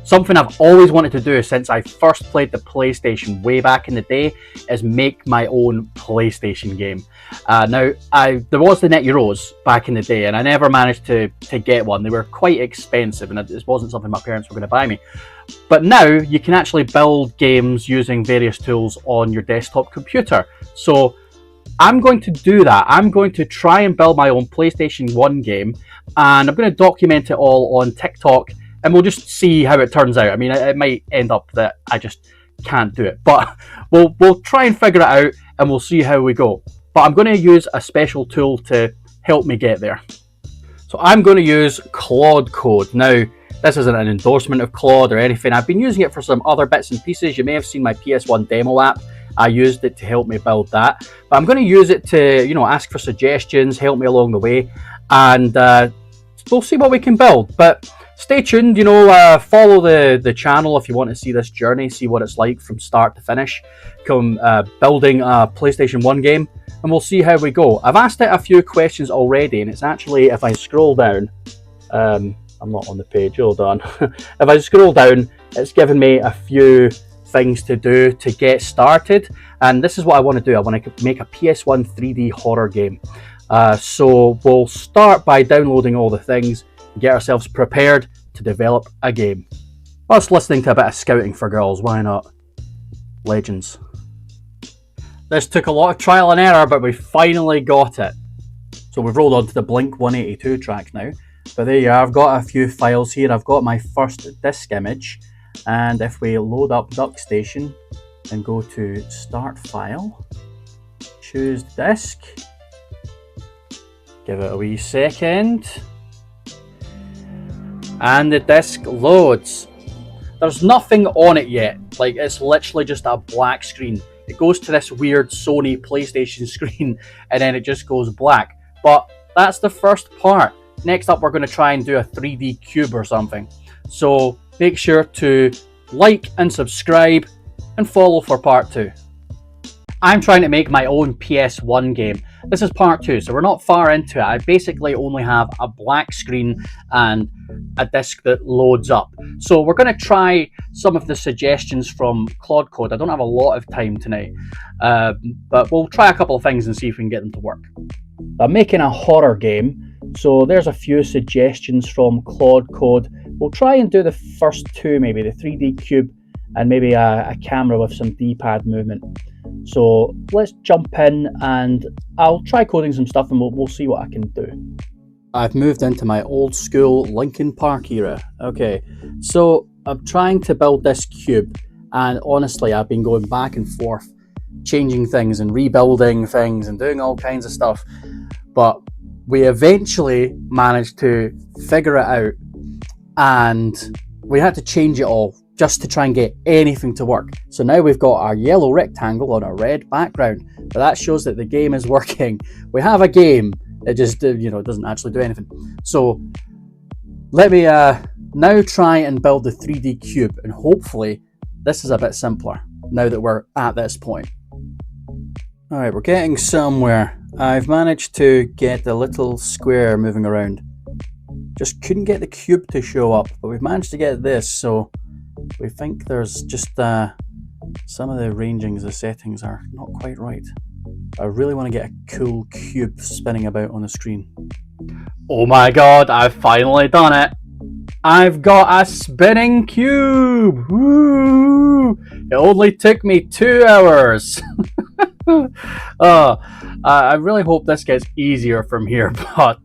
Something I've always wanted to do since I first played the PlayStation way back in the day is make my own PlayStation game. Now, there was the Net Euros back in the day, and I never managed to get one. They were quite expensive, and it wasn't something my parents were going to buy me. But now you can actually build games using various tools on your desktop computer. So I'm going to do that. I'm going to try and build my own PlayStation 1 game, and I'm going to document it all on TikTok, and we'll just see how it turns out. I mean, it might end up that I just can't do it, but we'll try and figure it out, and we'll see how we go. But I'm going to use a special tool to help me get there. So I'm going to use Claude Code. Now, this isn't an endorsement of Claude or anything. I've been using it for some other bits and pieces. You may have seen my PS1 demo app. I used it to help me build that. But I'm going to use it to, ask for suggestions, help me along the way, and we'll see what we can build. But stay tuned, follow the channel if you want to see this journey, see what it's like from start to finish, building a PlayStation 1 game, and we'll see how we go. I've asked it a few questions already, and it's actually, if I scroll down, I'm not on the page, hold on. If I scroll down, it's given me a few things to do to get started, and this is what I want to do. I want to make a PS1 3D horror game. So we'll start by downloading all the things, get ourselves prepared to develop a game. Plus listening to a bit of Scouting for Girls, why not? Legends. This took a lot of trial and error, but we finally got it. So we've rolled on to the Blink 182 track now. But there you are, I've got a few files here. I've got my first disk image, and if we load up DuckStation and go to Start File, choose Disk, give it a wee second, and the disk loads. There's nothing on it yet, like it's literally just a black screen. It goes to this weird Sony PlayStation screen and then it just goes black. But that's the first part. Next up, we're going to try and do a 3D cube or something. So make sure to like and subscribe and follow for part 2. I'm trying to make my own PS1 game. This is part 2, so we're not far into it. I basically only have a black screen and a disk that loads up. So we're going to try some of the suggestions from Claude Code. I don't have a lot of time tonight, but we'll try a couple of things and see if we can get them to work. I'm making a horror game, so there's a few suggestions from Claude Code. We'll try and do the first 2, maybe the 3D cube and maybe a camera with some D-pad movement. So let's jump in and I'll try coding some stuff and we'll see what I can do. I've moved into my old school Linkin Park era. Okay, so I'm trying to build this cube, and honestly I've been going back and forth, changing things and rebuilding things and doing all kinds of stuff. But we eventually managed to figure it out, and we had to change it all just to try and get anything to work. So now we've got our yellow rectangle on a red background, but that shows that the game is working. We have a game, it just doesn't actually do anything. So let me now try and build the 3D cube, and hopefully this is a bit simpler now that we're at this point. Alright, we're getting somewhere. I've managed to get the little square moving around. Just couldn't get the cube to show up, but we've managed to get this, so we think there's just some of the arrangings, the settings are not quite right. I really want to get a cool cube spinning about on the screen. Oh my god, I've finally done it! I've got a spinning cube! Woo! It only took me 2 hours! I really hope this gets easier from here, but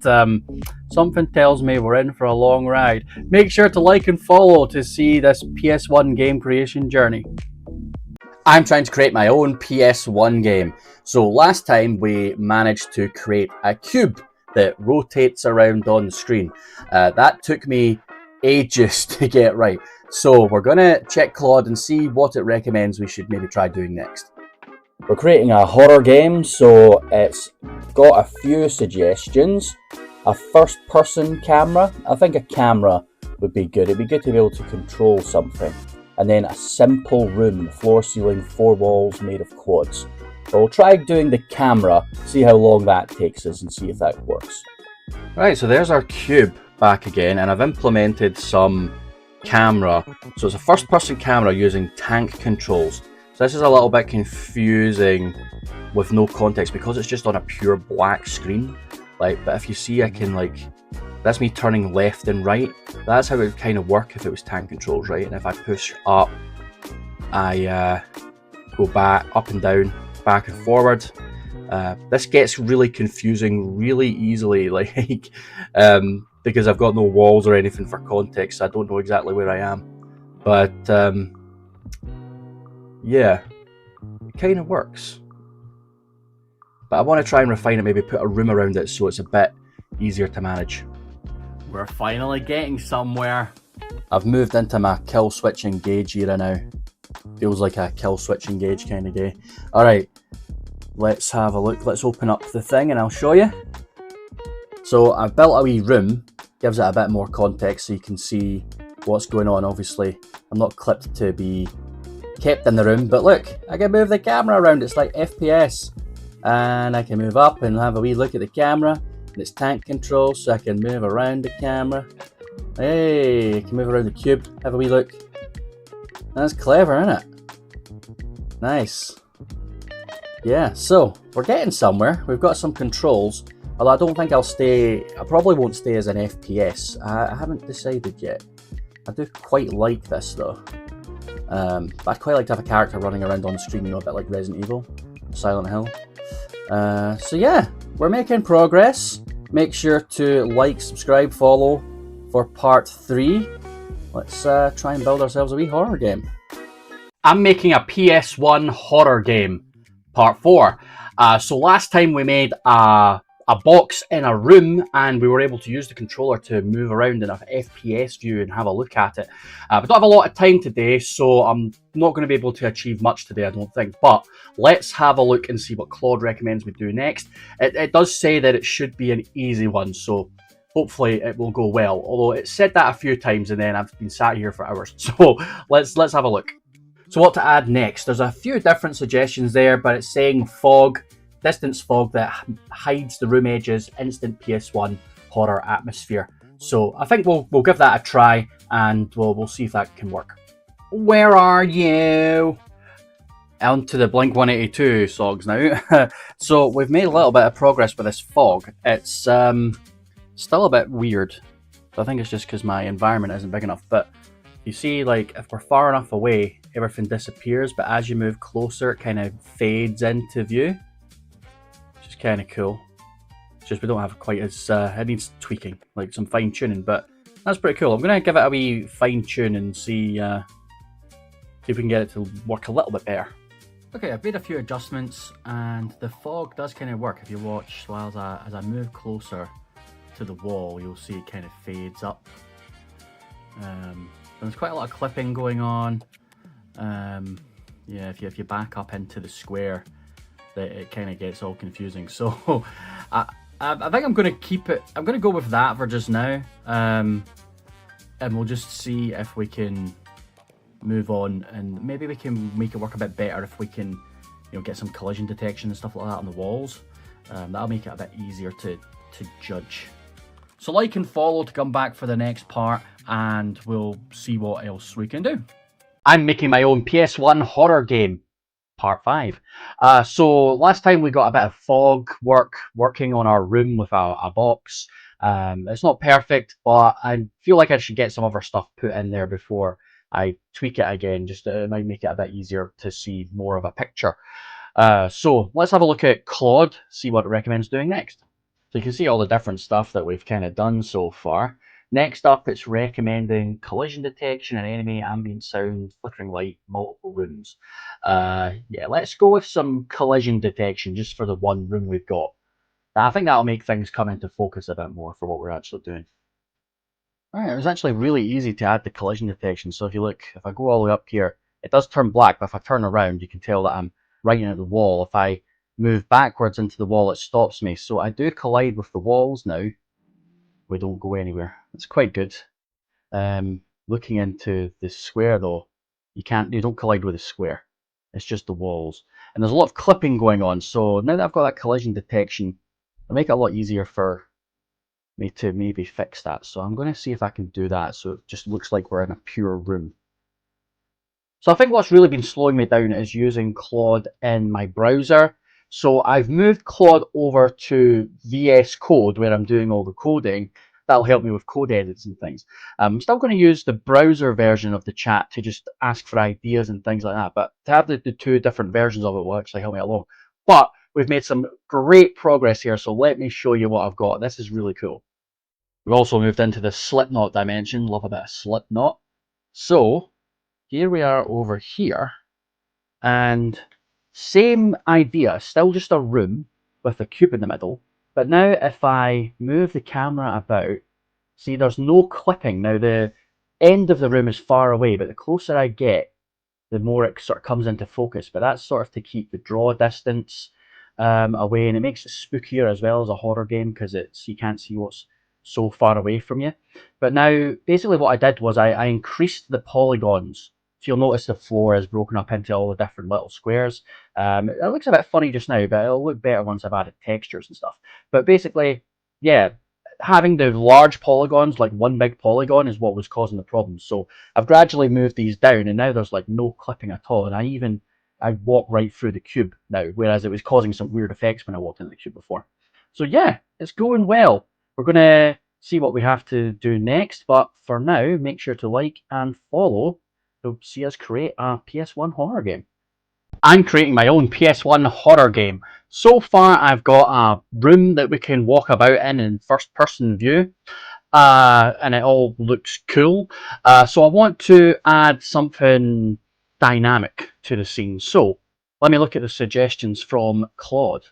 something tells me we're in for a long ride. Make sure to like and follow to see this PS1 game creation journey. I'm trying to create my own PS1 game. So last time we managed to create a cube that rotates around on the screen. That took me ages to get right. So we're going to check Claude and see what it recommends we should maybe try doing next. We're creating a horror game, so it's got a few suggestions. A first-person camera. I think a camera would be good. It'd be good to be able to control something. And then a simple room, floor, ceiling, 4 walls made of quads. But we'll try doing the camera, see how long that takes us and see if that works. Right, so there's our cube back again, and I've implemented some camera. So it's a first-person camera using tank controls. So this is a little bit confusing with no context because it's just on a pure black screen. Like, but if you see, I can like, that's me turning left and right. That's how it would kind of work if it was tank controls, right? And if I push up, I go back, up and down, back and forward. This gets really confusing really easily, like because I've got no walls or anything for context, so I don't know exactly where I am. But yeah, it kind of works. But I want to try and refine it, maybe put a room around it so it's a bit easier to manage. We're finally getting somewhere. I've moved into my kill switch engage era now. Feels like a kill switch engage kind of day. Alright, let's have a look. Let's open up the thing and I'll show you. So I've built a wee room, gives it a bit more context so you can see what's going on. Obviously, I'm not clipped to be kept in the room, but look, I can move the camera around. It's like FPS. And I can move up and have a wee look at the camera. And it's tank control, so I can move around the camera. Hey, I can move around the cube, have a wee look. That's clever, isn't it? Nice. Yeah, so we're getting somewhere. We've got some controls. Although I don't think I'll stay, I probably won't stay as an FPS. I haven't decided yet. I do quite like this though. But I'd quite like to have a character running around on screen, you know, a bit like Resident Evil, Silent Hill. So yeah, we're making progress. Make sure to like, subscribe, follow for part 3. Let's try and build ourselves a wee horror game. I'm making a PS1 horror game, part 4. So last time we made a box in a room and we were able to use the controller to move around in a FPS view and have a look at it. We don't have a lot of time today, so I'm not going to be able to achieve much today, I don't think. But let's have a look and see what Claude recommends we do next. It does say that it should be an easy one, so hopefully it will go well. Although it said that a few times and then I've been sat here for hours. So let's have a look. So what to add next? There's a few different suggestions there, but it's saying fog, distance fog that hides the room edges, instant PS1 horror atmosphere. So I think we'll give that a try and we'll see if that can work. Where are you? On to the Blink 182 songs now. So we've made a little bit of progress with this fog. It's still a bit weird. I think it's just because my environment isn't big enough. But you see, like, if we're far enough away, everything disappears. But as you move closer, it kind of fades into view. Which is kind of cool. It's just we don't have quite as... it needs tweaking, like some fine tuning. But that's pretty cool. I'm going to give it a wee fine tune and see if we can get it to work a little bit better. Okay, I've made a few adjustments and the fog does kind of work. If you watch, so as I move closer to the wall, you'll see it kind of fades up. There's quite a lot of clipping going on. Yeah, if you back up into the square, it kind of gets all confusing. So I think I'm going to keep it. I'm going to go with that for just now, and we'll just see if we can move on, and maybe we can make it work a bit better if we can, you know, get some collision detection and stuff like that on the walls. That'll make it a bit easier to judge. So like and follow to come back for the next part, and we'll see what else we can do. I'm making my own PS1 horror game, part 5. So last time we got a bit of fog working on our room with a box. It's not perfect, but I feel like I should get some other stuff put in there before I tweak it again, just it might make it a bit easier to see more of a picture. So let's have a look at Claude, see what it recommends doing next. So you can see all the different stuff that we've kind of done so far. Next up, it's recommending collision detection and enemy ambient sound, flickering light, multiple rooms. Yeah, let's go with some collision detection just for the one room we've got. I think that'll make things come into focus a bit more for what we're actually doing. Alright, it was actually really easy to add the collision detection. So if you look, if I go all the way up here, it does turn black, but if I turn around, you can tell that I'm right into the wall. If I move backwards into the wall, it stops me. So I do collide with the walls now. We don't go anywhere. It's quite good. Looking into the square though, you don't collide with the square. It's just the walls. And there's a lot of clipping going on. So now that I've got that collision detection, it'll make it a lot easier for me to maybe fix that. So I'm going to see if I can do that so it just looks like we're in a pure room. So I think what's really been slowing me down is using Claude in my browser. So I've moved Claude over to VS Code where I'm doing all the coding. That'll help me with code edits and things. I'm still going to use the browser version of the chat to just ask for ideas and things like that. But to have the two different versions of it will actually help me along. But we've made some great progress here. So let me show you what I've got. This is really cool. We've also moved into the Slipknot dimension. Love a bit of Slipknot. So here we are over here, and same idea, still just a room with a cube in the middle, but now if I move the camera about, see there's no clipping. Now the end of the room is far away, but the closer I get, the more it sort of comes into focus. But that's sort of to keep the draw distance away, and it makes it spookier as well as a horror game because you can't see what's so far away from you. But now basically what I did was I increased the polygons. So you'll notice the floor is broken up into all the different little squares. It looks a bit funny just now, but it'll look better once I've added textures and stuff. But basically, yeah, having the large polygons, like one big polygon, is what was causing the problem. So I've gradually moved these down, and now there's like no clipping at all. And I walk right through the cube now, whereas it was causing some weird effects when I walked into the cube before. So yeah, it's going well. We're going to see what we have to do next, but for now, make sure to like and follow to see us create a PS1 horror game. I'm creating my own PS1 horror game. So far, I've got a room that we can walk about in first-person view, and it all looks cool. So I want to add something dynamic to the scene. So let me look at the suggestions from Claude.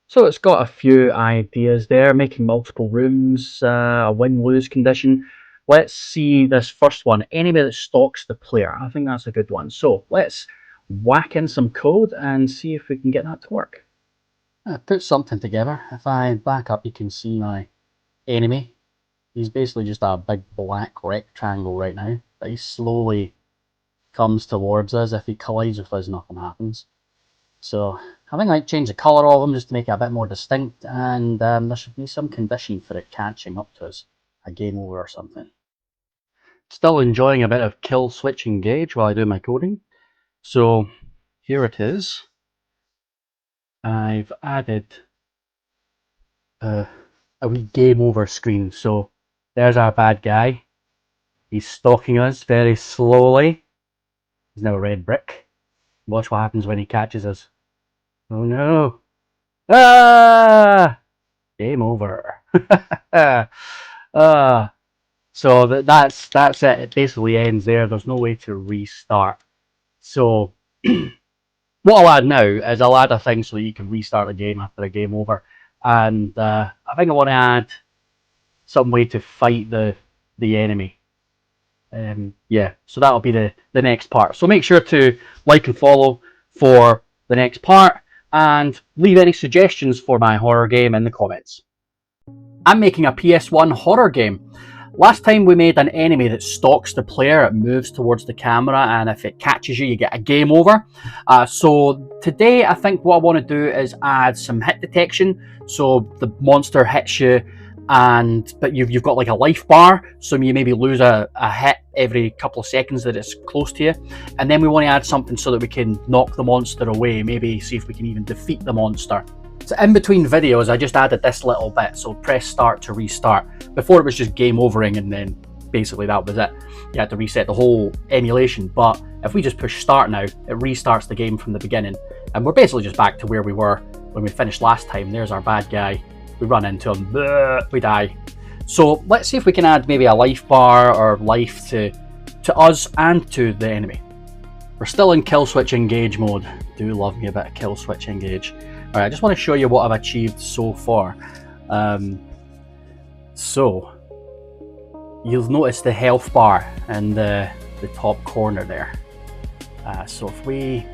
So it's got a few ideas there, making multiple rooms, a win-lose condition. Let's see this first one, enemy that stalks the player. I think that's a good one. So let's whack in some code and see if we can get that to work. I put something together. If I back up, you can see my enemy. He's basically just a big black rectangle right now, but he slowly comes towards us. If he collides with us, nothing happens. So I think I might change the colour of them just to make it a bit more distinct, and there should be some condition for it catching up to us, a game over or something. Still enjoying a bit of kill switch engage while I do my coding. So here it is. I've added a wee game over screen. So there's our bad guy. He's stalking us very slowly. He's now a red brick. Watch what happens when he catches us. Oh no! Ah! Game over. So that's it. It basically ends there. There's no way to restart. So what I'll add now is I'll add a thing so that you can restart the game after a game over. And I think I want to add some way to fight the enemy. Yeah, so that'll be the next part. So make sure to like and follow for the next part, and leave any suggestions for my horror game in the comments. I'm making a PS1 horror game. Last time we made an enemy that stalks the player, it moves towards the camera, and if it catches you, you get a game over. So today I think what I want to do is add some hit detection. So the monster hits you, but you've got like a life bar, so you maybe lose a hit every couple of seconds that it's close to you. And then we want to add something so that we can knock the monster away, maybe see if we can even defeat the monster. So in between videos I just added this little bit, so press start to restart. Before it was just game overing, and then basically that was it. You had to reset the whole emulation, but if we just push start now, it restarts the game from the beginning, and we're basically just back to where we were when we finished last time. There's our bad guy. We run into him, we die. So let's see if we can add maybe a life bar or life to us and to the enemy. We're still in kill switch engage mode. Do love me a bit of kill switch engage. Alright, I just want to show you what I've achieved so far. So you'll notice the health bar in the top corner there. So if we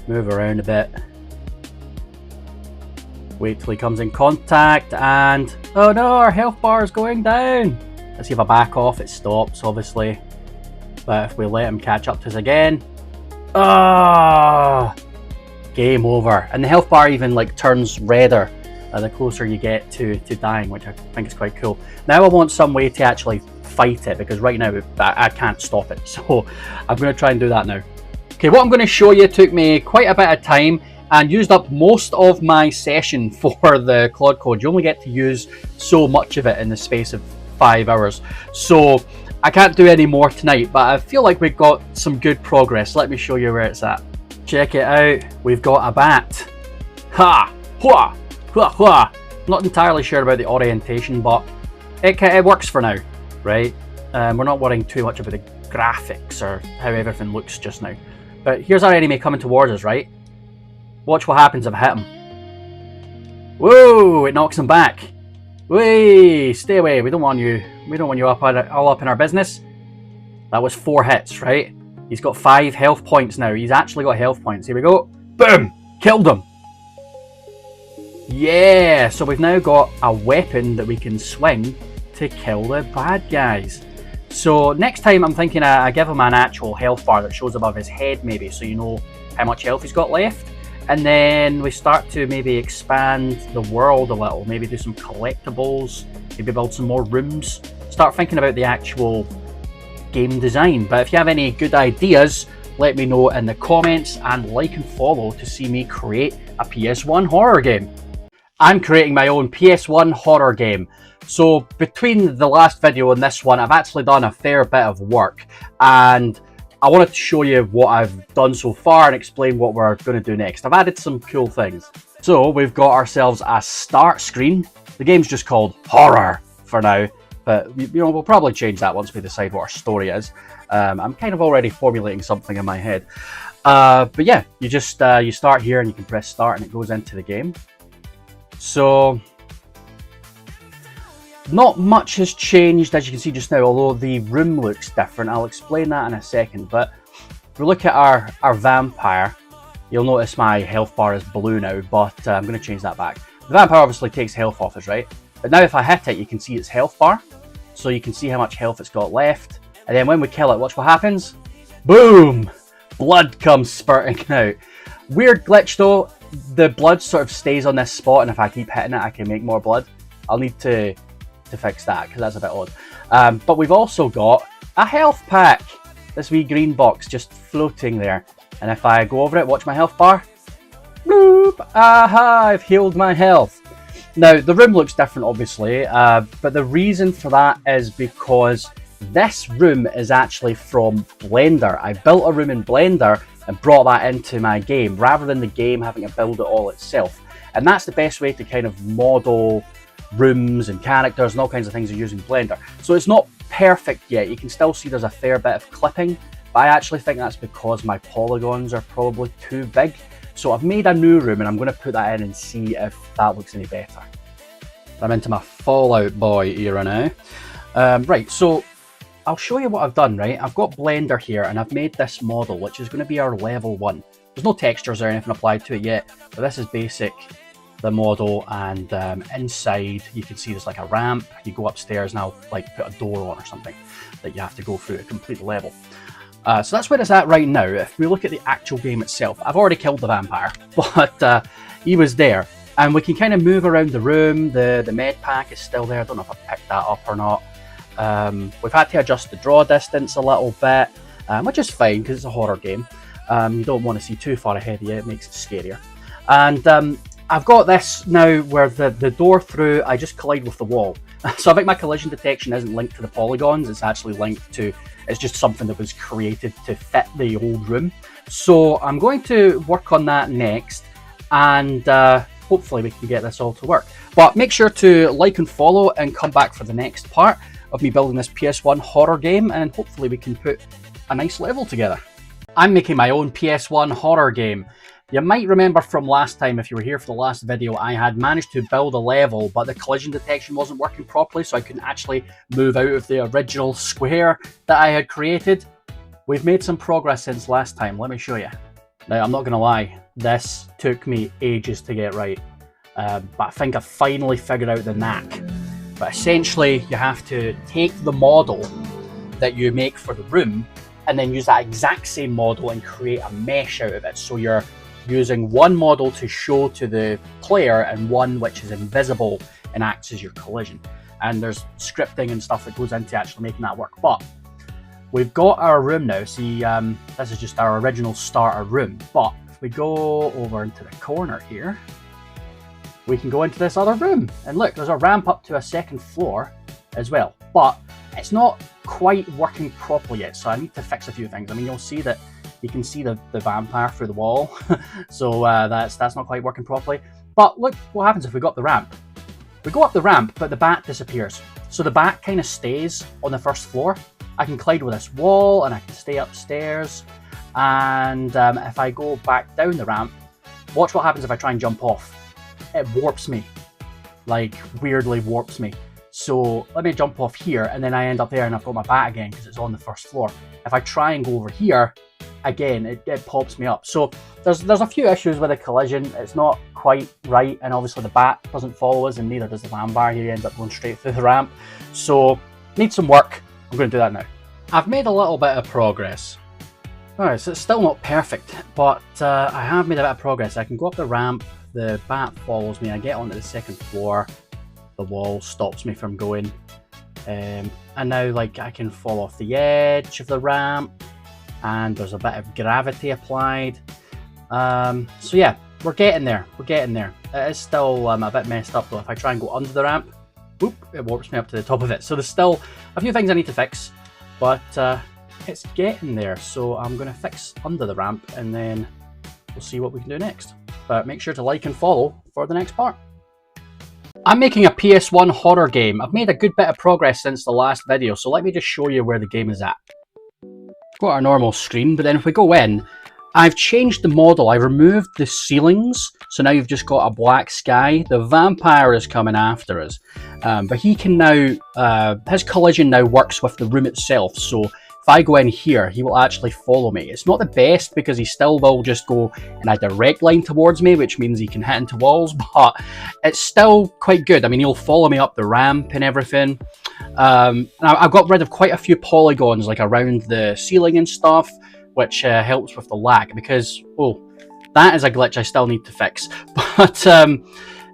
move around a bit, wait till he comes in contact, and oh no, our health bar is going down. Let's see if I back off, it stops obviously, but if we let him catch up to us again, game over. And the health bar even like turns redder the closer you get to dying, which I think is quite cool. Now I want some way to actually fight it, because right now I can't stop it, so I'm going to try and do that now. Okay, what I'm going to show you took me quite a bit of time and used up most of my session for the Claude Code. You only get to use so much of it in the space of 5 hours, so I can't do any more tonight, but I feel like we've got some good progress. Let me show you where it's at. Check it out, we've got a bat. Ha! Hua! Hua! Hua! Not entirely sure about the orientation, but it works for now, right? We're not worrying too much about the graphics or how everything looks just now. But here's our enemy coming towards us, right? Watch what happens if I hit him. Whoa! It knocks him back. Whee! Stay away. We don't want you. We don't want you all up in our business. That was 4 hits, right? He's got 5 health points now. He's actually got health points. Here we go. Boom! Killed him. Yeah! So we've now got a weapon that we can swing to kill the bad guys. So next time I'm thinking I give him an actual health bar that shows above his head, maybe, so you know how much health he's got left. And then we start to maybe expand the world a little, maybe do some collectibles, maybe build some more rooms, start thinking about the actual game design. But if you have any good ideas, let me know in the comments, and like and follow to see me create a PS1 horror game. I'm creating my own PS1 horror game. So between the last video and this one, I've actually done a fair bit of work, and I wanted to show you what I've done so far and explain what we're going to do next. I've added some cool things. So we've got ourselves a start screen. The game's just called Horror for now, but you know, we'll probably change that once we decide what our story is. I'm kind of already formulating something in my head. But yeah, you just you start here and you can press start and it goes into the game. So not much has changed, as you can see just now, although the room looks different. I'll explain that in a second. But if we look at our vampire, you'll notice my health bar is blue now, but I'm going to change that back. The vampire obviously takes health off us, right? But now if I hit it, you can see its health bar. So you can see how much health it's got left. And then when we kill it, watch what happens. Boom! Blood comes spurting out. Weird glitch though, the blood sort of stays on this spot, and if I keep hitting it, I can make more blood. I'll need to fix that, because that's a bit odd. But we've also got a health pack. This wee green box just floating there. And if I go over it, watch my health bar. Bloop! Aha! I've healed my health. Now, the room looks different, obviously, but the reason for that is because this room is actually from Blender. I built a room in Blender and brought that into my game, rather than the game having to build it all itself. And that's the best way to kind of model rooms and characters and all kinds of things using Blender. So it's not perfect yet. You can still see there's a fair bit of clipping, but I actually think that's because my polygons are probably too big. So I've made a new room and I'm going to put that in and see if that looks any better. I'm into my Fallout Boy era now. Right, so I'll show you what I've done, right? I've got Blender here and I've made this model, which is going to be our level 1. There's no textures or anything applied to it yet, but this is basic, the model, and inside you can see there's like a ramp. You go upstairs and I'll like put a door on or something that you have to go through to complete the level. So that's where it's at right now. If we look at the actual game itself, I've already killed the vampire, but he was there. And we can kind of move around the room. The med pack is still there. I don't know if I picked that up or not. We've had to adjust the draw distance a little bit, which is fine because it's a horror game. You don't want to see too far ahead of you, it makes it scarier. And I've got this now where the door through, I just collide with the wall. So I think my collision detection isn't linked to the polygons, it's actually linked to, it's just something that was created to fit the old room. So I'm going to work on that next, and hopefully we can get this all to work. But make sure to like and follow and come back for the next part of me building this PS1 horror game, and hopefully we can put a nice level together. I'm making my own PS1 horror game. You might remember from last time, if you were here for the last video, I had managed to build a level, but the collision detection wasn't working properly, so I couldn't actually move out of the original square that I had created. We've made some progress since last time, let me show you. Now, I'm not going to lie, this took me ages to get right, but I think I finally figured out the knack. But essentially, you have to take the model that you make for the room and then use that exact same model and create a mesh out of it. So your using one model to show to the player and one which is invisible and acts as your collision. And there's scripting and stuff that goes into actually making that work. But we've got our room now. See, this is just our original starter room. But if we go over into the corner here, we can go into this other room. And look, there's a ramp up to a second floor as well. But it's not quite working properly yet, so I need to fix a few things. I mean, you'll see that you can see the vampire through the wall. So that's not quite working properly. But look what happens if we go up the ramp. We go up the ramp, but the bat disappears. So the bat kind of stays on the first floor. I can collide with this wall and I can stay upstairs. And if I go back down the ramp, watch what happens if I try and jump off. It warps me, like weirdly warps me. So let me jump off here and then I end up there and I've got my bat again because it's on the first floor. If I try and go over here, again, it pops me up. So there's a few issues with the collision. It's not quite right, and obviously the bat doesn't follow us and neither does the vampire. He ends up going straight through the ramp. So needs some work. I'm going to do that now. I've made a little bit of progress. Alright, so it's still not perfect, but I have made a bit of progress. I can go up the ramp, the bat follows me, I get onto the second floor, the wall stops me from going, and now like I can fall off the edge of the ramp, and there's a bit of gravity applied. So yeah, we're getting there. It is still a bit messed up though. If I try and go under the ramp, whoop, it warps me up to the top of it. So there's still a few things I need to fix, but it's getting there. So I'm going to fix under the ramp and then we'll see what we can do next. But make sure to like and follow for the next part. I'm making a PS1 horror game. I've made a good bit of progress since the last video, so let me just show you where the game is at. Got our normal screen, but then if we go in, I've changed the model. I removed the ceilings, so now you've just got a black sky. The vampire is coming after us, but he can now, his collision now works with the room itself, so if I go in here, he will actually follow me. It's not the best because he still will just go in a direct line towards me, which means he can hit into walls, but it's still quite good. I mean, he'll follow me up the ramp and everything. I've got rid of quite a few polygons like around the ceiling and stuff, which helps with the lag because, oh, that is a glitch I still need to fix. But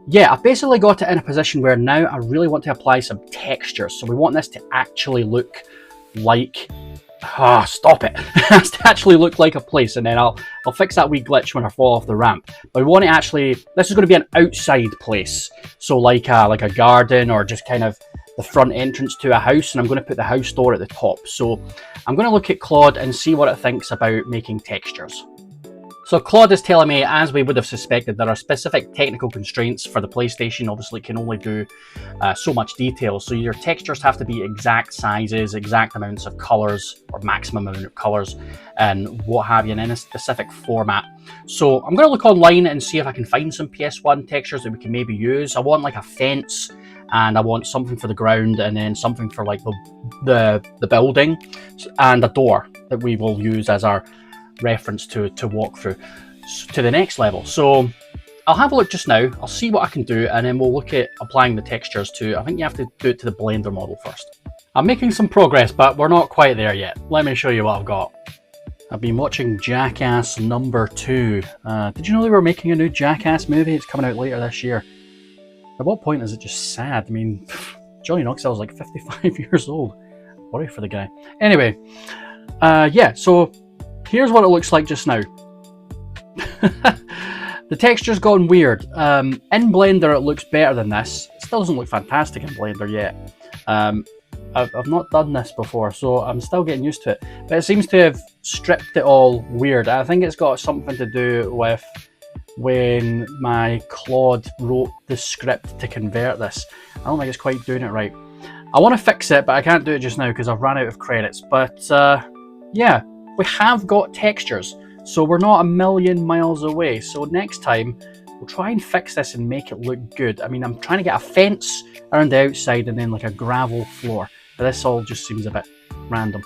yeah, I've basically got it in a position where now I really want to apply some textures. So we want this to actually look like, stop it. It has to actually look like a place, and then I'll fix that wee glitch when I fall off the ramp. But we want to actually, this is going to be an outside place, so like a garden or just kind of the front entrance to a house, and I'm going to put the house door at the top. So I'm going to look at Claude and see what it thinks about making textures. So Claude is telling me, as we would have suspected, there are specific technical constraints for the PlayStation. Obviously, it can only do so much detail. So your textures have to be exact sizes, exact amounts of colors, or maximum amount of colors, and what have you, and in a specific format. So I'm going to look online and see if I can find some PS1 textures that we can maybe use. I want like a fence, and I want something for the ground, and then something for like the building, and a door that we will use as our reference to walk through to the next level. So I'll have a look just now, I'll see what I can do, and then we'll look at applying the textures to, I think you have to do it to the Blender model first. I'm making some progress, but we're not quite there yet. Let me show you what I've got. I've been watching Jackass #2. Did you know they were making a new Jackass movie? It's coming out later this year. At what point is it just sad? I mean, Johnny Knoxville's like 55 years old. Worry for the guy. Anyway, yeah, so here's what it looks like just now. The texture's gone weird. In Blender it looks better than this. It still doesn't look fantastic in Blender yet. I've not done this before, so I'm still getting used to it. But it seems to have stripped it all weird. I think it's got something to do with when my Claude wrote the script to convert this. I don't think it's quite doing it right. I want to fix it, but I can't do it just now because I've run out of credits. But yeah, we have got textures, so we're not a million miles away. So next time, we'll try and fix this and make it look good. I mean, I'm trying to get a fence around the outside and then like a gravel floor. But this all just seems a bit random.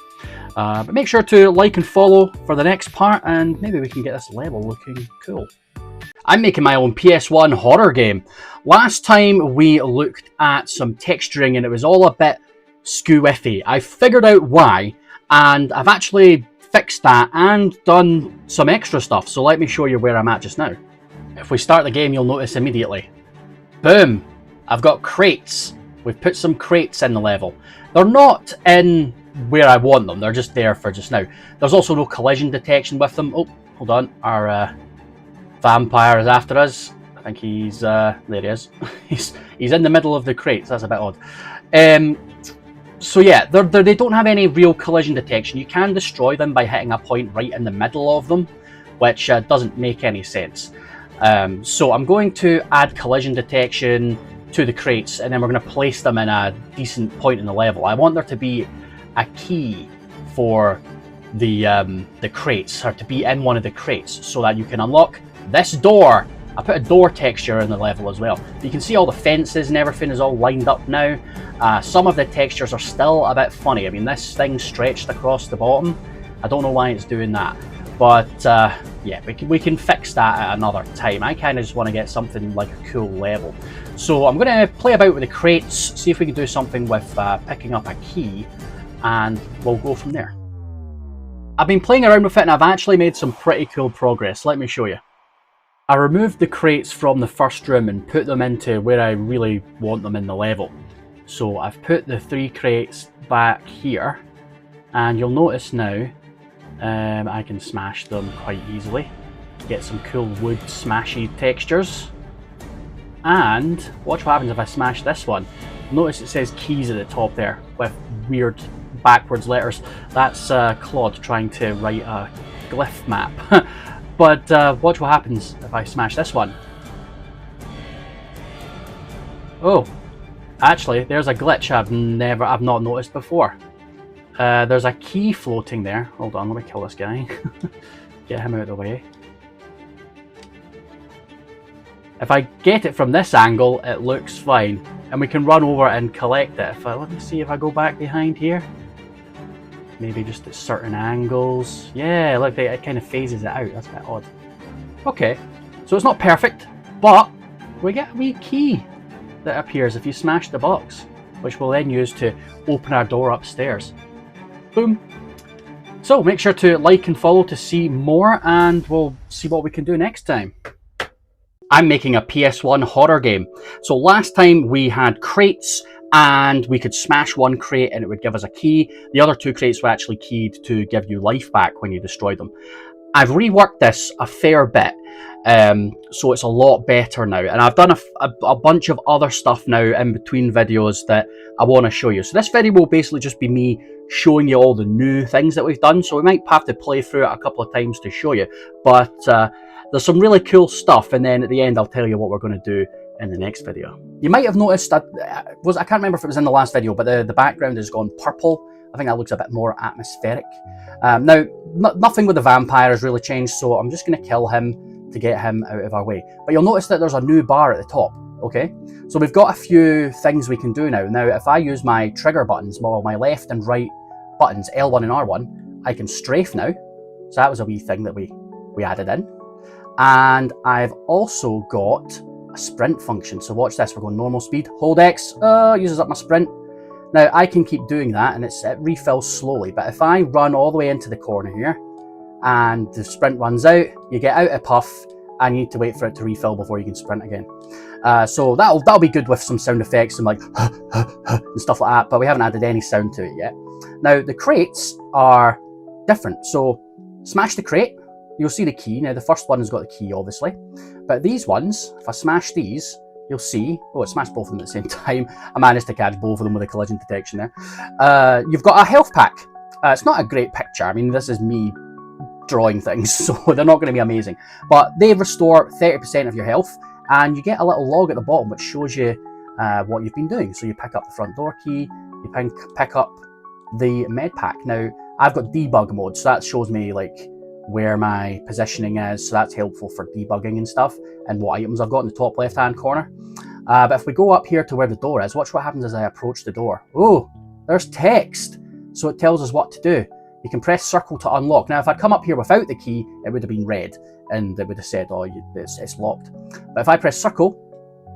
But make sure to like and follow for the next part, and maybe we can get this level looking cool. I'm making my own PS1 horror game. Last time we looked at some texturing and it was all a bit skew-iffy. I figured out why, and I've actually fixed that and done some extra stuff. So let me show you where I'm at just now. If we start the game, you'll notice immediately. Boom! I've got crates. We've put some crates in the level. They're not in where I want them. They're just there for just now. There's also no collision detection with them. Oh, hold on. Our vampire is after us. I think he's... there he is. he's in the middle of the crates. That's a bit odd. So yeah, they don't have any real collision detection. You can destroy them by hitting a point right in the middle of them, which doesn't make any sense. So I'm going to add collision detection to the crates, and then we're going to place them in a decent point in the level. I want there to be a key for the crates, or to be in one of the crates, so that you can unlock this door. I put a door texture in the level as well. You can see all the fences and everything is all lined up now. Some of the textures are still a bit funny. I mean, this thing stretched across the bottom. I don't know why it's doing that. But yeah, we can fix that at another time. I kind of just want to get something like a cool level. So I'm going to play about with the crates, see if we can do something with picking up a key, and we'll go from there. I've been playing around with it and I've actually made some pretty cool progress. Let me show you. I removed the crates from the first room and put them into where I really want them in the level. So I've put the 3 crates back here, and you'll notice now I can smash them quite easily. Get some cool wood smashy textures. And watch what happens if I smash this one. Notice it says keys at the top there with weird backwards letters. That's Claude trying to write a glyph map. But watch what happens if I smash this one. Oh, actually, there's a glitch I've not noticed before. There's a key floating there. Hold on, let me kill this guy. Get him out of the way. If I get it from this angle, it looks fine, and we can run over and collect it. Let me see if I go back behind here. Maybe just at certain angles. Yeah, look, it kind of phases it out. That's a bit odd. Okay, so it's not perfect, but we get a wee key that appears if you smash the box, which we'll then use to open our door upstairs. Boom. So make sure to like and follow to see more, and we'll see what we can do next time. I'm making a PS1 horror game. So last time we had crates, and we could smash one crate and it would give us a key. The other 2 crates were actually keyed to give you life back when you destroyed them. I've reworked this a fair bit, so it's a lot better now. And I've done a bunch of other stuff now in between videos that I want to show you. So this video will basically just be me showing you all the new things that we've done. So we might have to play through it a couple of times to show you. But there's some really cool stuff, and then at the end I'll tell you what we're going to do in the next video. You might have noticed that, I can't remember if it was in the last video, but the background has gone purple. I think that looks a bit more atmospheric. Now, nothing with the vampire has really changed, so I'm just going to kill him to get him out of our way. But you'll notice that there's a new bar at the top, okay? So we've got a few things we can do now. Now, if I use my trigger buttons, well, my left and right buttons, L1 and R1, I can strafe now. So that was a wee thing that we added in. And I've also got a sprint function. So watch this, we're going normal speed, hold X, uses up my sprint. Now I can keep doing that and it refills slowly, but if I run all the way into the corner here and the sprint runs out, you get out a puff and you need to wait for it to refill before you can sprint again. So that'll be good with some sound effects and like and stuff like that, but we haven't added any sound to it yet. Now the crates are different, so smash the crate, you'll see the key. Now the first one has got the key obviously, but these ones, if I smash these, you'll see, oh, it smashed both of them at the same time. I managed to catch both of them with a collision detection there. You've got a health pack. It's not a great picture. I mean, this is me drawing things, so they're not going to be amazing. But they restore 30% of your health, and you get a little log at the bottom which shows you what you've been doing. So you pick up the front door key, you pick up the med pack. Now, I've got debug mode, so that shows me like where my positioning is, so that's helpful for debugging and stuff, and what items I've got in the top left hand corner. But if we go up here to where the door is, watch what happens as I approach the door. Oh, there's text, so it tells us what to do. You can press circle to unlock. Now if I'd come up here without the key, it would have been red and it would have said, oh, it's locked. But if I press circle,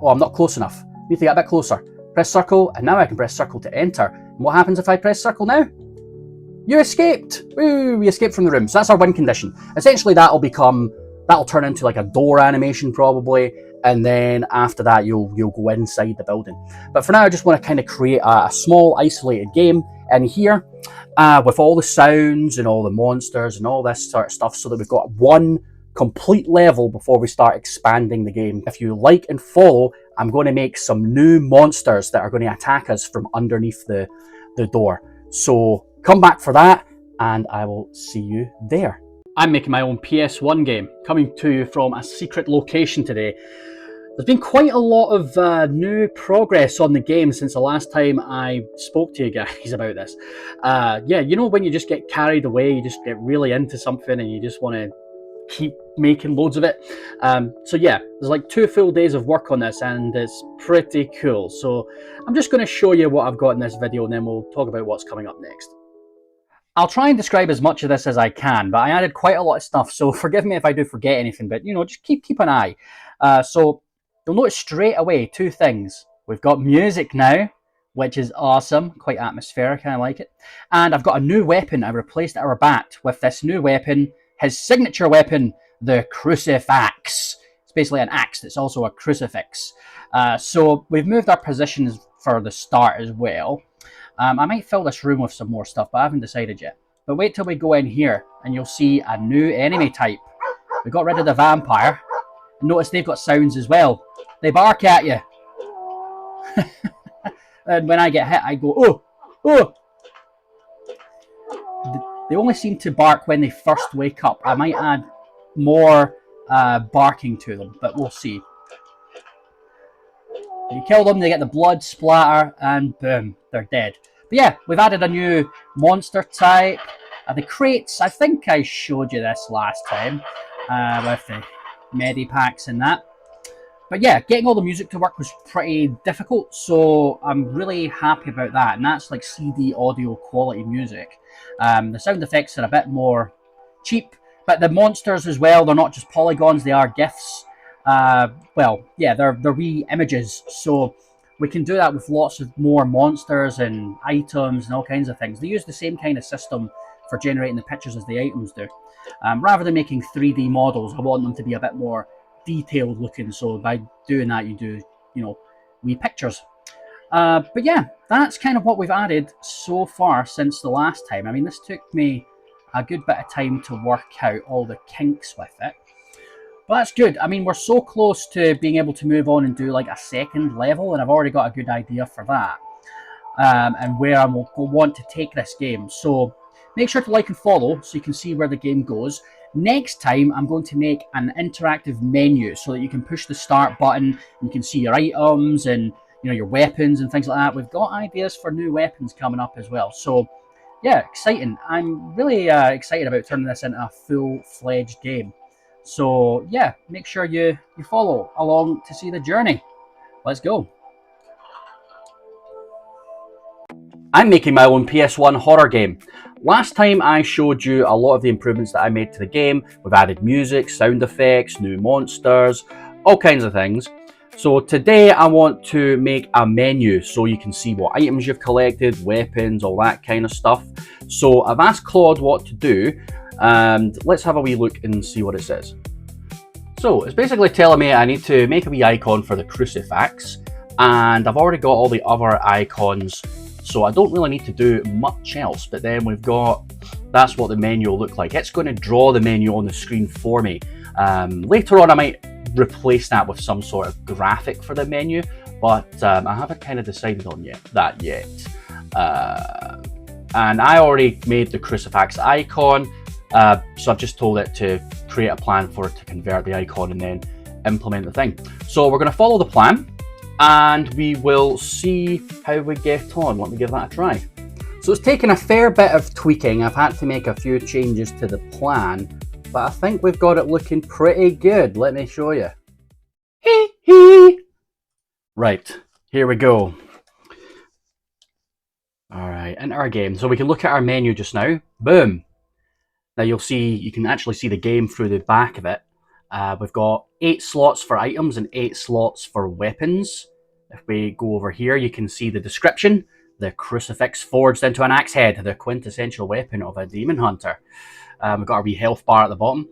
oh, I'm not close enough, need to get a bit closer. Press circle, and now I can press circle to enter. And what happens if I press circle now? You escaped! Woo! We escaped from the room. So that's our win condition. Essentially, that'll turn into like a door animation probably, and then after that you'll go inside the building. But for now, I just want to kind of create a small isolated game in here with all the sounds and all the monsters and all this sort of stuff, so that we've got one complete level before we start expanding the game. If you like and follow, I'm going to make some new monsters that are going to attack us from underneath the door. So come back for that, and I will see you there. I'm making my own PS1 game, coming to you from a secret location today. There's been quite a lot of new progress on the game since the last time I spoke to you guys about this. Yeah, you know when you just get carried away, you just get really into something and you just want to keep making loads of it. So yeah, there's like 2 full days of work on this and it's pretty cool. So I'm just going to show you what I've got in this video and then we'll talk about what's coming up next. I'll try and describe as much of this as I can, but I added quite a lot of stuff, so forgive me if I do forget anything, but you know, just keep an eye. So you'll notice straight away 2 things. We've got music now, which is awesome, quite atmospheric, I like it. And I've got a new weapon. I replaced our bat with this new weapon, his signature weapon, the crucifix. It's basically an axe that's also a crucifix. So we've moved our positions for the start as well. I might fill this room with some more stuff, but I haven't decided yet. But wait till we go in here and you'll see a new enemy type. We got rid of the vampire. Notice they've got sounds as well. They bark at you. And when I get hit, I go, oh, oh. They only seem to bark when they first wake up. I might add more barking to them, but we'll see. You kill them, they get the blood splatter, and boom, they're dead. But yeah, we've added a new monster type. The crates, I think I showed you this last time with the medipacks and that. But yeah, getting all the music to work was pretty difficult, so I'm really happy about that. And that's like CD audio quality music. The sound effects are a bit more cheap, but the monsters as well, they're not just polygons, they are GIFs. Well, yeah, they're wee images, so we can do that with lots of more monsters and items and all kinds of things. They use the same kind of system for generating the pictures as the items do. Rather than making 3D models, I want them to be a bit more detailed looking, so by doing that you do, you know, wee pictures. But yeah, that's kind of what we've added so far since the last time. I mean, this took me a good bit of time to work out all the kinks with it. But that's good. I mean, we're so close to being able to move on and do like a second level, and I've already got a good idea for that. And where I will want to take this game. So make sure to like and follow so you can see where the game goes. Next time, I'm going to make an interactive menu so that you can push the start button and you can see your items and, you know, your weapons and things like that. We've got ideas for new weapons coming up as well. So yeah, exciting. I'm really excited about turning this into a full-fledged game. So yeah, make sure you follow along to see the journey. Let's go. I'm making my own PS1 horror game. Last time I showed you a lot of the improvements that I made to the game. We've added music, sound effects, new monsters, all kinds of things. So today I want to make a menu so you can see what items you've collected, weapons, all that kind of stuff. So I've asked Claude what to do, and let's have a wee look and see what it says. So it's basically telling me I need to make a wee icon for the crucifix, and I've already got all the other icons, so I don't really need to do much else. But then we've got, that's what the menu will look like. It's going to draw the menu on the screen for me. Later on I might replace that with some sort of graphic for the menu, but I haven't kind of decided on that yet. And I already made the crucifix icon, so I've just told it to create a plan for it to convert the icon and then implement the thing. So we're going to follow the plan and we will see how we get on. Let me give that a try. So it's taken a fair bit of tweaking. I've had to make a few changes to the plan, but I think we've got it looking pretty good. Let me show you. Hee hee. Right, here we go. All right, enter our game. So we can look at our menu just now. Boom. Now you'll see, you can actually see the game through the back of it. We've got 8 slots for items and 8 slots for weapons. If we go over here, you can see the description. the crucifix forged into an axe head, the quintessential weapon of a demon hunter. We've got a wee health bar at the bottom.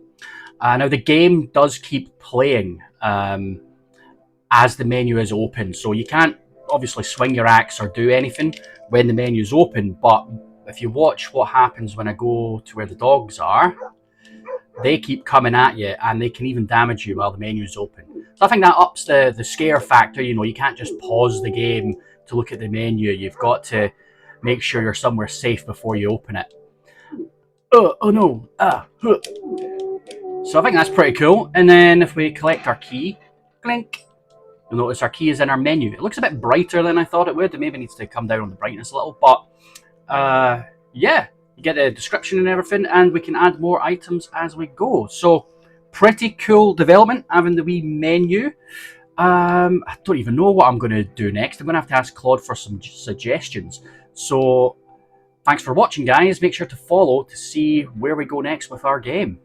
Now the game does keep playing as the menu is open, so you can't obviously swing your axe or do anything when the menu is open, but if you watch what happens when I go to where the dogs are, they keep coming at you and they can even damage you while the menu is open. So I think that ups the scare factor. You know, you can't just pause the game to look at the menu. You've got to make sure you're somewhere safe before you open it. Oh no. So I think that's pretty cool. And then if we collect our key, clink, you'll notice our key is in our menu. It looks a bit brighter than I thought it would. It maybe needs to come down on the brightness a little, but yeah, you get the description and everything, and we can add more items as we go. So pretty cool development, having the wee menu. I don't even know what I'm going to do next. I'm going to have to ask Claude for some suggestions. So thanks for watching, guys. Make sure to follow to see where we go next with our game.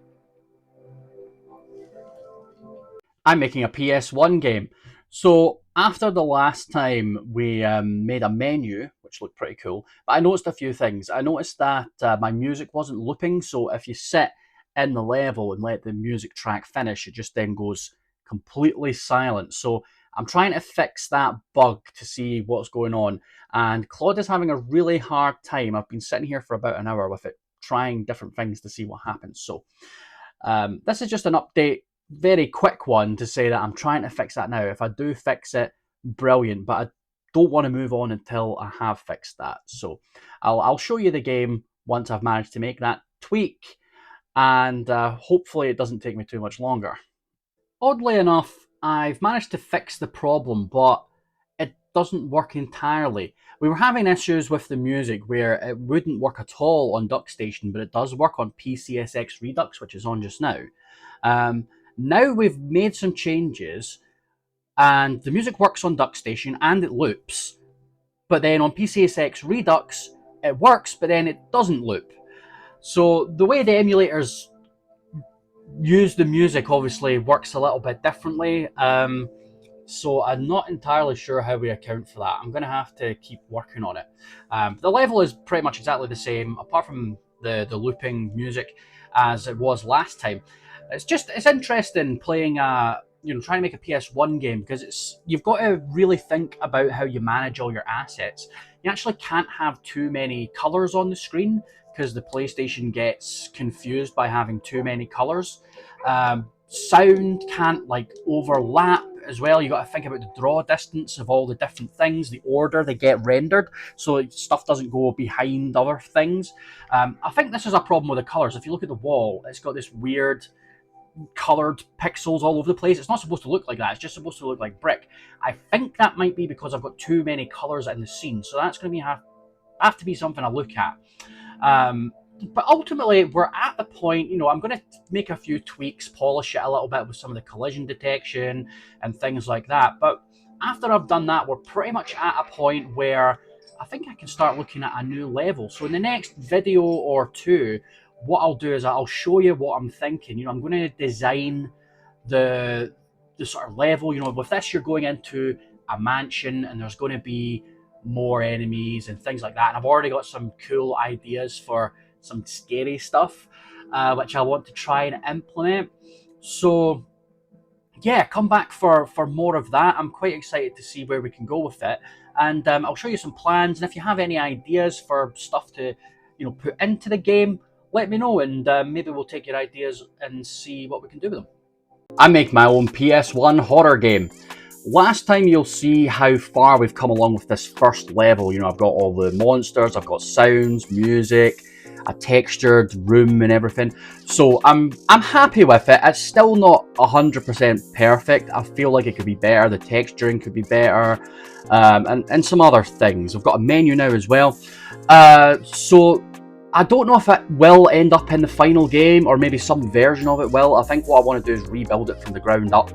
I'm making a PS1 game. So after the last time we made a menu, which looked pretty cool, but I noticed a few things. I noticed that my music wasn't looping, so if you sit in the level and let the music track finish, it just then goes completely silent. So I'm trying to fix that bug to see what's going on, and Claude is having a really hard time. I've been sitting here for about an hour with it, trying different things to see what happens. So this is just an update, very quick one to say that I'm trying to fix that now. If I do fix it, brilliant, but I don't want to move on until I have fixed that. So I'll show you the game once I've managed to make that tweak, and hopefully it doesn't take me too much longer. Oddly enough, I've managed to fix the problem, but it doesn't work entirely. We were having issues with the music where it wouldn't work at all on DuckStation, but it does work on PCSX Redux, which is on just now. Now we've made some changes, and the music works on DuckStation and it loops, but then on PCSX Redux it works, but then it doesn't loop. So the way the emulators use the music obviously works a little bit differently. So I'm not entirely sure how we account for that. I'm going to have to keep working on it. The level is pretty much exactly the same, apart from the looping music, as it was last time. It's interesting playing trying to make a PS1 game, because you've got to really think about how you manage all your assets. You actually can't have too many colors on the screen, because the PlayStation gets confused by having too many colors. Sound can't overlap as well. You got to think about the draw distance of all the different things, the order they get rendered, so stuff doesn't go behind other things. I think this is a problem with the colors. If you look at the wall, it's got this weird colored pixels all over the place. It's not supposed to look like that. It's just supposed to look like brick. I think that might be because I've got too many colors in the scene, so that's going to have to be something I look at. But ultimately, we're at the point, I'm going to make a few tweaks, polish it a little bit with some of the collision detection and things like that. But after I've done that, we're pretty much at a point where I think I can start looking at a new level. So in the next video or two, what I'll do is I'll show you what I'm thinking. I'm going to design the sort of level. With this, you're going into a mansion and there's going to be more enemies and things like that. And I've already got some cool ideas for some scary stuff, which I want to try and implement. So yeah, come back for more of that. I'm quite excited to see where we can go with it. And I'll show you some plans. And if you have any ideas for stuff to put into the game, let me know, and maybe we'll take your ideas and see what we can do with them. I make my own PS1 horror game. Last time you'll see how far we've come along with this first level. I've got all the monsters, I've got sounds, music, a textured room and everything. So I'm happy with it. It's still not 100% perfect. I feel like it could be better. The texturing could be better, and some other things. We've got a menu now as well. So I don't know if it will end up in the final game, or maybe some version of it will. I think what I want to do is rebuild it from the ground up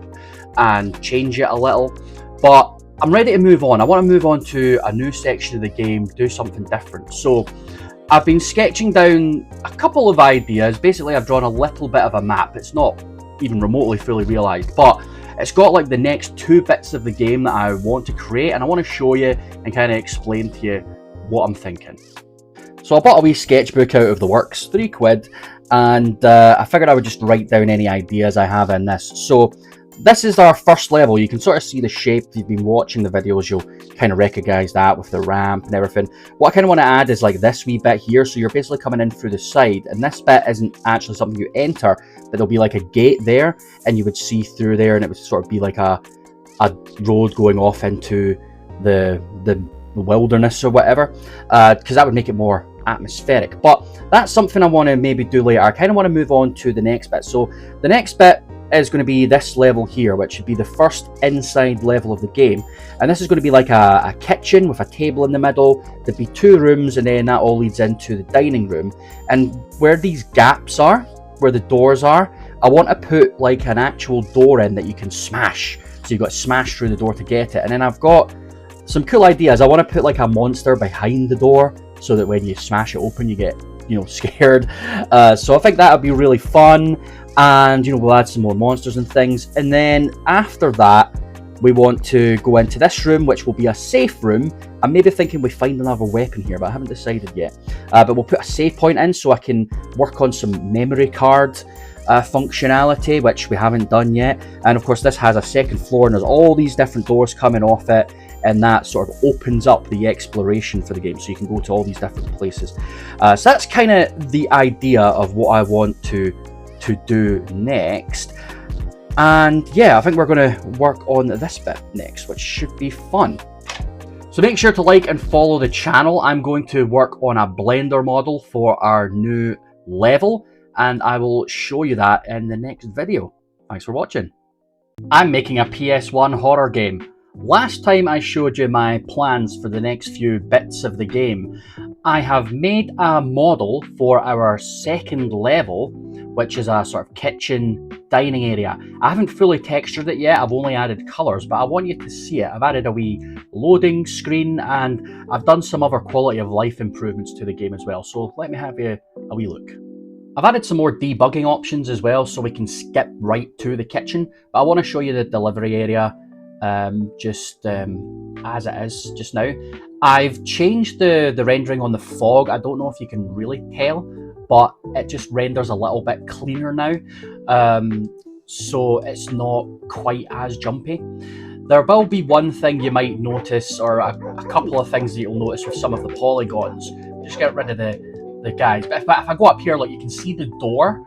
and change it a little. But I'm ready to move on. I want to move on to a new section of the game, do something different. So I've been sketching down a couple of ideas. Basically, I've drawn a little bit of a map. It's not even remotely fully realised, but it's got the next two bits of the game that I want to create, and I want to show you and kind of explain to you what I'm thinking. So I bought a wee sketchbook out of the works, £3, and I figured I would just write down any ideas I have in this. So this is our first level. You can sort of see the shape. If you've been watching the videos, you'll kind of recognize that with the ramp and everything. What I kind of want to add is like this wee bit here. So you're basically coming in through the side, and this bit isn't actually something you enter, but there'll be like a gate there, and you would see through there, and it would sort of be like a road going off into the wilderness or whatever, because that would make it more atmospheric. But that's something I want to maybe do later. I kind of want to move on to the next bit. So the next bit is going to be this level here, which should be the first inside level of the game, and this is going to be like a kitchen with a table in the middle. There'd be 2 rooms, and then that all leads into the dining room. And where these gaps are, where the doors are, I want to put like an actual door in that you can smash, so you've got to smash through the door to get it. And then I've got some cool ideas. I want to put like a monster behind the door, so that when you smash it open you get, you know, scared. So I think that would be really fun, and you know, we'll add some more monsters and things. And then after that we want to go into this room, which will be a safe room. I'm maybe thinking we find another weapon here, but I haven't decided yet. But we'll put a save point in so I can work on some memory card functionality, which we haven't done yet. And of course this has a second floor, and there's all these different doors coming off it, and that sort of opens up the exploration for the game, so you can go to all these different places. So that's kind of the idea of what I want to do next. And yeah, I think we're going to work on this bit next, which should be fun. So make sure to like and follow the channel. I'm going to work on a Blender model for our new level, and I will show you that in the next video. Thanks for watching. I'm making a PS1 horror game. Last time I showed you my plans for the next few bits of the game. I have made a model for our second level, which is a sort of kitchen dining area. I haven't fully textured it yet, I've only added colours, but I want you to see it. I've added a wee loading screen, and I've done some other quality of life improvements to the game as well, so let me have you a wee look. I've added some more debugging options as well, so we can skip right to the kitchen, but I want to show you the delivery area as it is just now. I've changed the rendering on the fog. I don't know if you can really tell, but it just renders a little bit cleaner now, so it's not quite as jumpy. There will be one thing you might notice, or a couple of things that you'll notice with some of the polygons. Just get rid of the guys. But if I go up here, look, you can see the door,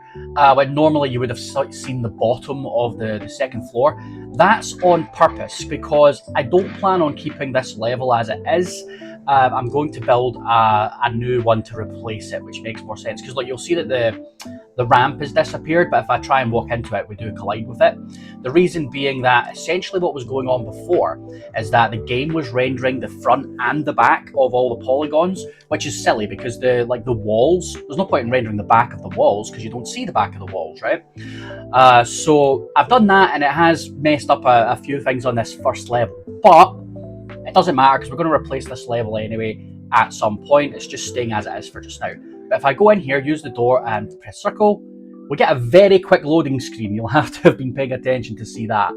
when normally you would have seen the bottom of the second floor. That's on purpose, because I don't plan on keeping this level as it is. I'm going to build a new one to replace it, which makes more sense, because like you'll see that the ramp has disappeared, but if I try and walk into it, we do collide with it. The reason being that essentially what was going on before is that the game was rendering the front and the back of all the polygons, which is silly because the walls, there's no point in rendering the back of the walls because you don't see the back of the walls, right? So I've done that, and it has messed up a few things on this first level, but it doesn't matter because we're going to replace this level anyway at some point. It's just staying as it is for just now. But if I go in here, use the door and press circle, we get a very quick loading screen. You'll have to have been paying attention to see that,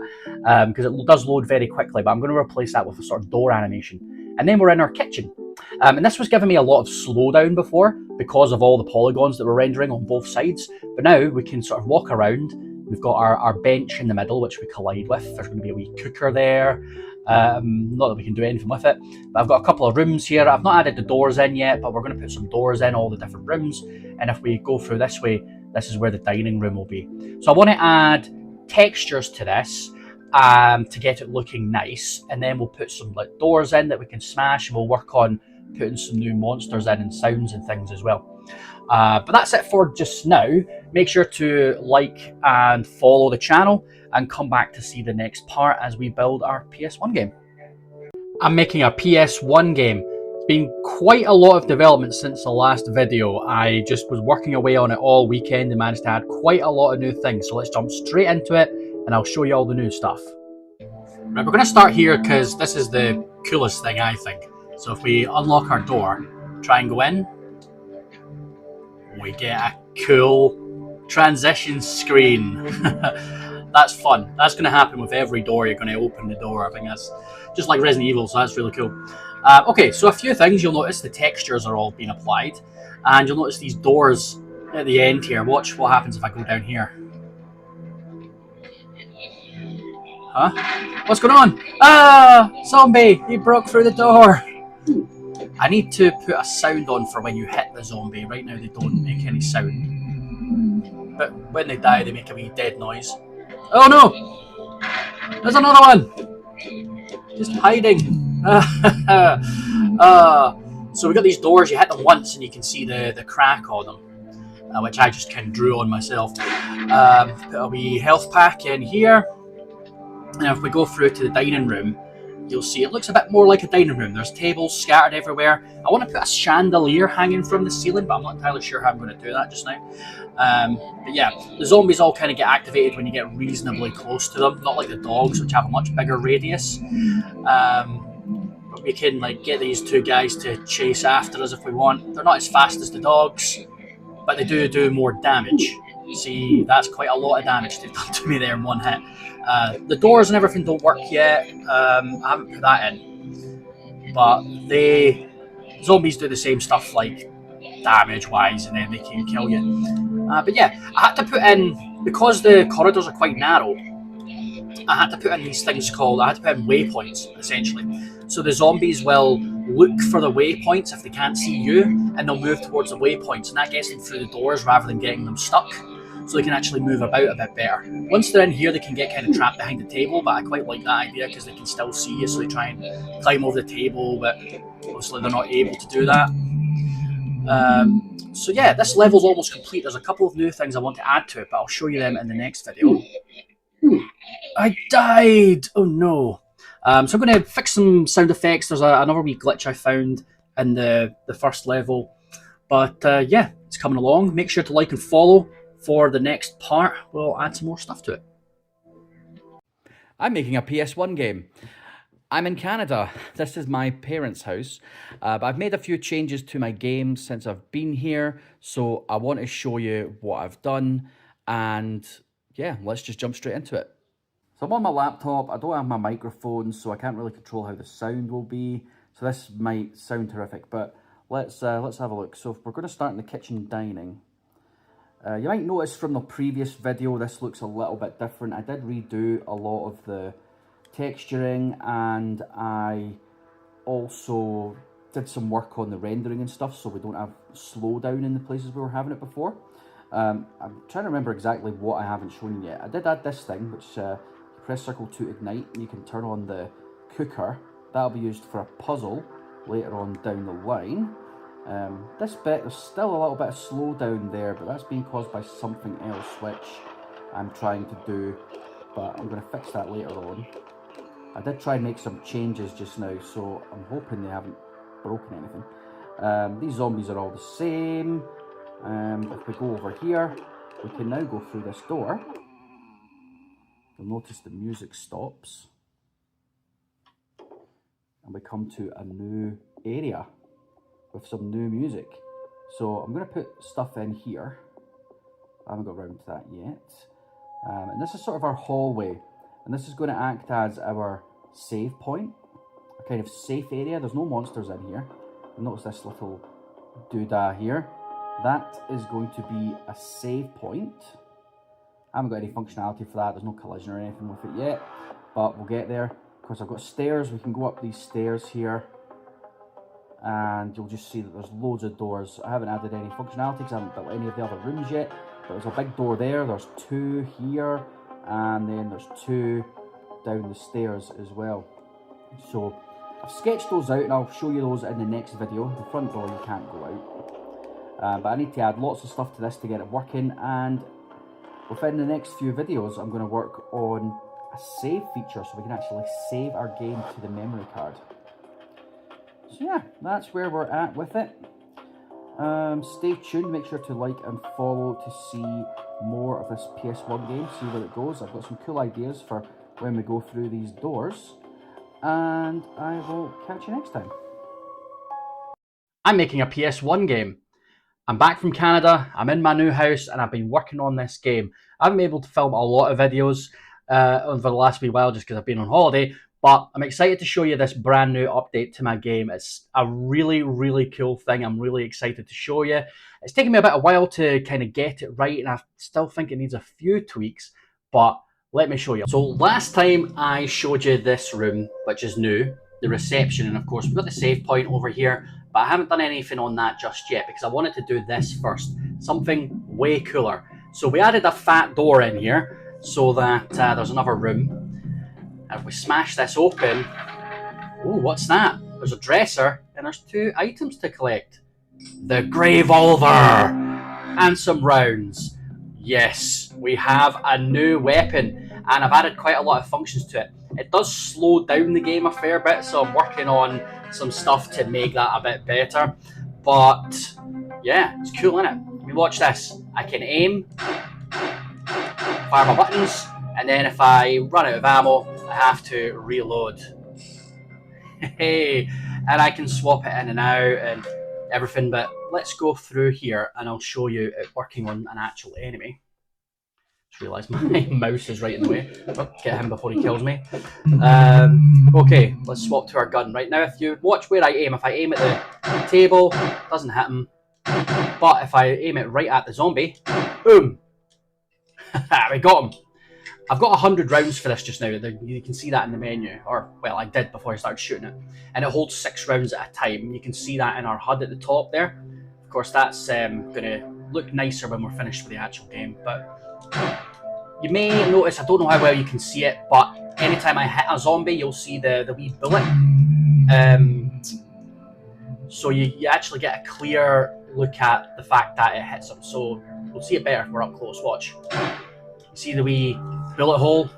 because it does load very quickly, but I'm going to replace that with a sort of door animation. And then we're in our kitchen. And this was giving me a lot of slowdown before because of all the polygons that we're rendering on both sides. But now we can sort of walk around. We've got our bench in the middle, which we collide with. There's going to be a wee cooker there. Not that we can do anything with it, but I've got a couple of rooms here. I've not added the doors in yet, but we're going to put some doors in all the different rooms. And if we go through this way, this is where the dining room will be. So I want to add textures to this to get it looking nice, and then we'll put some like doors in that we can smash, and we'll work on putting some new monsters in and sounds and things as well. But that's it for just now. Make sure to like and follow the channel, and come back to see the next part as we build our PS1 game. I'm making a PS1 game. It's been quite a lot of development since the last video. I just was working away on it all weekend and managed to add quite a lot of new things. So let's jump straight into it, and I'll show you all the new stuff. Right, we're going to start here because this is the coolest thing, I think. So if we unlock our door, try and go in, we get a cool transition screen. that's fun. That's going to happen with every door. You're going to open the door. I think that's just like Resident Evil, so that's really cool. Okay, so a few things you'll notice: the textures are all being applied, and you'll notice these doors at the end here. Watch what happens if I go down here. Huh? What's going on? Ah! Zombie! He broke through the door! I need to put a sound on for when you hit the zombie. Right now they don't make any sound. But when they die, they make a wee dead noise. Oh no! There's another one! Just hiding. So we got these doors, you hit them once and you can see the crack on them. Which I just kind of drew on myself. Put a wee health pack in here. And if we go through to the dining room, you'll see it looks a bit more like a dining room. There's tables scattered everywhere. I want to put a chandelier hanging from the ceiling, but I'm not entirely sure how I'm going to do that just now. But yeah, the zombies all kind of get activated when you get reasonably close to them, not like the dogs, which have a much bigger radius. But we can like get these two guys to chase after us if we want. They're not as fast as the dogs, but they do more damage. See, that's quite a lot of damage they've done to me there in one hit. The doors and everything don't work yet. I haven't put that in. But zombies do the same stuff, like damage-wise, and then they can kill you. But yeah, I had to put in, because the corridors are quite narrow, I had to put in these things I had to put in waypoints, essentially. So the zombies will look for the waypoints if they can't see you, and they'll move towards the waypoints, and that gets them through the doors rather than getting them stuck. So they can actually move about a bit better. Once they're in here, they can get kind of trapped behind the table, but I quite like that idea because they can still see you, so they try and climb over the table, but obviously they're not able to do that. So yeah, this level's almost complete. There's a couple of new things I want to add to it, but I'll show you them in the next video. I died! Oh no. So I'm going to fix some sound effects. There's another wee glitch I found in the first level. But yeah, it's coming along. Make sure to like and follow. For the next part, we'll add some more stuff to it. I'm making a PS1 game. I'm in Canada. This is my parents' house. But I've made a few changes to my game since I've been here. So I want to show you what I've done. And yeah, let's just jump straight into it. So I'm on my laptop. I don't have my microphone, so I can't really control how the sound will be. So this might sound terrific, but let's have a look. So if we're going to start in the kitchen dining. You might notice from the previous video, this looks a little bit different. I did redo a lot of the texturing, and I also did some work on the rendering and stuff, so we don't have slowdown in the places we were having it before. I'm trying to remember exactly what I haven't shown you yet. I did add this thing, which you press circle to ignite, and you can turn on the cooker. That'll be used for a puzzle later on down the line. This bit, there's still a little bit of slowdown there, but that's being caused by something else which I'm trying to do, but I'm going to fix that later on. I did try and make some changes just now, so I'm hoping they haven't broken anything. These zombies are all the same. If we go over here, we can now go through this door. You'll notice the music stops, and we come to a new area with some new music. So I'm going to put stuff in here. I haven't got around to that yet. And this is sort of our hallway, and this is going to act as our save point, a kind of safe area. There's no monsters in here. Notice this little doodah here. That is going to be a save point. I haven't got any functionality for that. There's no collision or anything with it yet, but we'll get there. Of course, I've got stairs. We can go up these stairs here, and you'll just see that there's loads of doors. I haven't added any functionality because I haven't built any of the other rooms yet, but there's a big door there. There's two here, and then there's two down the stairs as well. So I've sketched those out, and I'll show you those in the next video. The front door you can't go out, but I need to add lots of stuff to this to get it working, and within the next few videos I'm going to work on a save feature so we can actually save our game to the memory card. So yeah, that's where we're at with it. Stay tuned, make sure to like and follow to see more of this PS1 game, see where it goes. I've got some cool ideas for when we go through these doors, and I will catch you next time. I'm making a PS1 game. I'm back from Canada, I'm in my new house, and I've been working on this game. I haven't been able to film a lot of videos. over the last wee while just because I've been on holiday. But I'm excited to show you this brand new update to my game. It's a really, really cool thing. I'm really excited to show you. It's taken me a while to kind of get it right, and I still think it needs a few tweaks, but let me show you. So last time I showed you this room, which is new, the reception, and of course we've got the save point over here, but I haven't done anything on that just yet because I wanted to do this first, something way cooler. So we added a fat door in here so that there's another room. And if we smash this open, oh, what's that? There's a dresser and there's 2 items to collect. The Gravolver and some rounds. Yes, we have a new weapon and I've added quite a lot of functions to it. It does slow down the game a fair bit, so I'm working on some stuff to make that a bit better. But yeah, it's cool, isn't it? I mean, watch this. I can aim, fire my buttons, and then if I run out of ammo, I have to reload. Hey, and I can swap it in and out and everything, but let's go through here and I'll show you it working on an actual enemy. Just realised my mouse is right in the way. Oh, get him before he kills me. Okay, let's swap to our gun. Right now, if you watch where I aim, if I aim at the table, it doesn't hit him. But if I aim it right at the zombie, boom! We got him. I've got 100 rounds for this just now. You can see that in the menu, or well, I did before I started shooting it. And it holds 6 rounds at a time. You can see that in our HUD at the top there. Of course, that's going to look nicer when we're finished with the actual game. But you may notice, I don't know how well you can see it, but anytime I hit a zombie, you'll see the wee bullet. So you actually get a clear look at the fact that it hits them. So we'll see it better if we're up close. Watch. You see the wee bullet hole?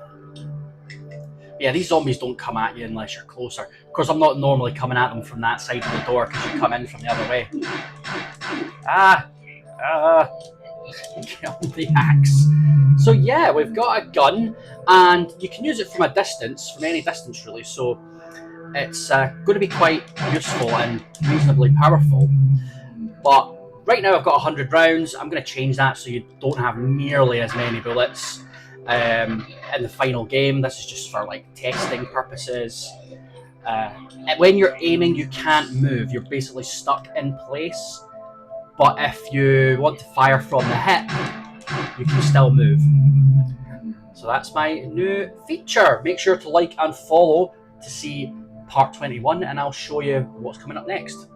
Yeah, these zombies don't come at you unless you're closer. Of course, I'm not normally coming at them from that side of the door because you come in from the other way. Kill the axe. So yeah, we've got a gun and you can use it from a distance, from any distance really. So it's going to be quite useful and reasonably powerful. But right now I've got 100 rounds. I'm going to change that so you don't have nearly as many bullets in the final game. This is just for like testing purposes. When you're aiming, you can't move. You're basically stuck in place. But if you want to fire from the hip, you can still move. So that's my new feature. Make sure to like and follow to see part 21, and I'll show you what's coming up next.